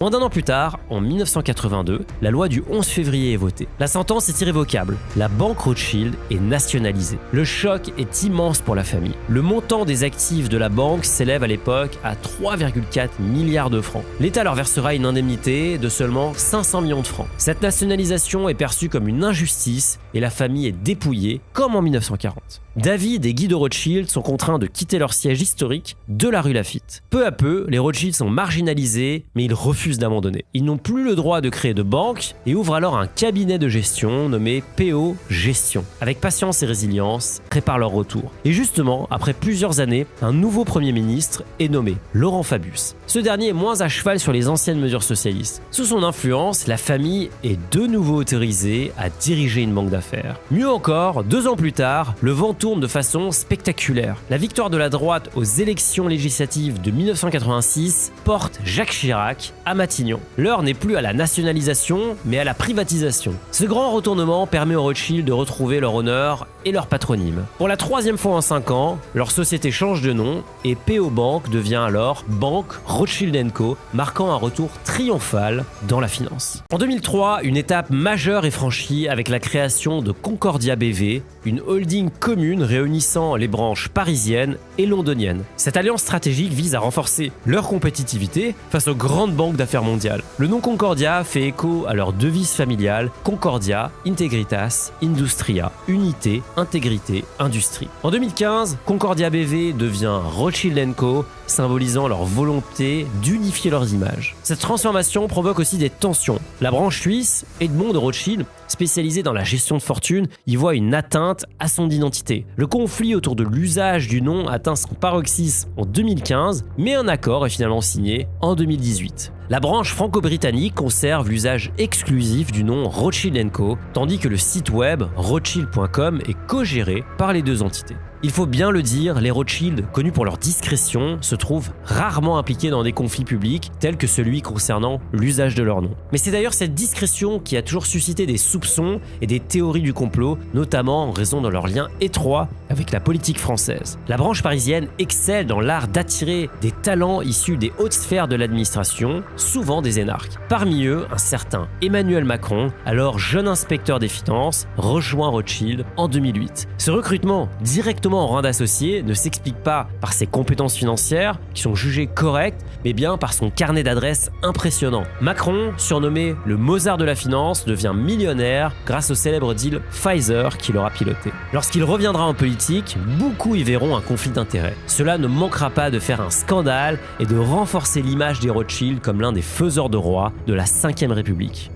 Moins d'un an plus tard, en 1982, la loi du 11 février est votée. La sentence est irrévocable. La banque Rothschild est nationalisée. Le choc est immense pour la famille. Le montant des actifs de la banque s'élève à l'époque à 3,4 milliards de francs. L'État leur versera une indemnité de seulement 500 millions de francs. Cette nationalisation est perçue comme une injustice et la famille est dépouillée, comme en 1940. David et Guy de Rothschild sont contraints de quitter leur siège historique de la rue Laffitte. Peu à peu, les Rothschild sont marginalisés, mais ils refusent d'abandonner. Ils n'ont plus le droit de créer de banque et ouvrent alors un cabinet de gestion nommé PO Gestion. Avec patience et résilience, préparent leur retour. Et justement, après plusieurs années, un nouveau Premier ministre est nommé, Laurent Fabius. Ce dernier est moins à cheval sur les anciennes mesures socialistes. Sous son influence, la famille est de nouveau autorisée à diriger une banque d'affaires. Mieux encore, 2 ans plus tard, le vent tourne de façon spectaculaire. La victoire de la droite aux élections législatives de 1986 porte Jacques Chirac à Matignon. L'heure n'est plus à la nationalisation, mais à la privatisation. Ce grand retournement permet aux Rothschild de retrouver leur honneur et leur patronyme. Pour la 3e fois en 5 ans, leur société change de nom et PO Bank devient alors Banque Rothschild & Co, marquant un retour triomphal dans la finance. En 2003, une étape majeure est franchie avec la création de Concordia BV, une holding commune réunissant les branches parisiennes et londoniennes. Cette alliance stratégique vise à renforcer leur compétitivité face aux grandes banques d'affaires mondiales. Le nom Concordia fait écho à leur devise familiale Concordia, Integritas, Industria, unité, intégrité, industrie. En 2015, Concordia BV devient Rothschild & Co, symbolisant leur volonté d'unifier leurs images. Cette transformation provoque aussi des tensions. La branche suisse, Edmond de Rothschild, spécialisée dans la gestion de fortune, y voit une atteinte à son identité. Le conflit autour de l'usage du nom atteint son paroxysme en 2015, mais un accord est finalement signé en 2018. La branche franco-britannique conserve l'usage exclusif du nom Rothschild & Co, tandis que le site web rothschild.com est co-géré par les deux entités. Il faut bien le dire, les Rothschild, connus pour leur discrétion, se trouvent rarement impliqués dans des conflits publics tels que celui concernant l'usage de leur nom. Mais c'est d'ailleurs cette discrétion qui a toujours suscité des soupçons et des théories du complot, notamment en raison de leur lien étroit avec la politique française. La branche parisienne excelle dans l'art d'attirer des talents issus des hautes sphères de l'administration, souvent des énarques. Parmi eux, un certain Emmanuel Macron, alors jeune inspecteur des finances, rejoint Rothschild en 2008. Ce recrutement directement en rang d'associé ne s'explique pas par ses compétences financières, qui sont jugées correctes, mais bien par son carnet d'adresses impressionnant. Macron, surnommé le Mozart de la finance, devient millionnaire grâce au célèbre deal Pfizer qu'il aura piloté. Lorsqu'il reviendra en politique, beaucoup y verront un conflit d'intérêts. Cela ne manquera pas de faire un scandale et de renforcer l'image des Rothschild comme l'un des faiseurs de roi de la 5e République.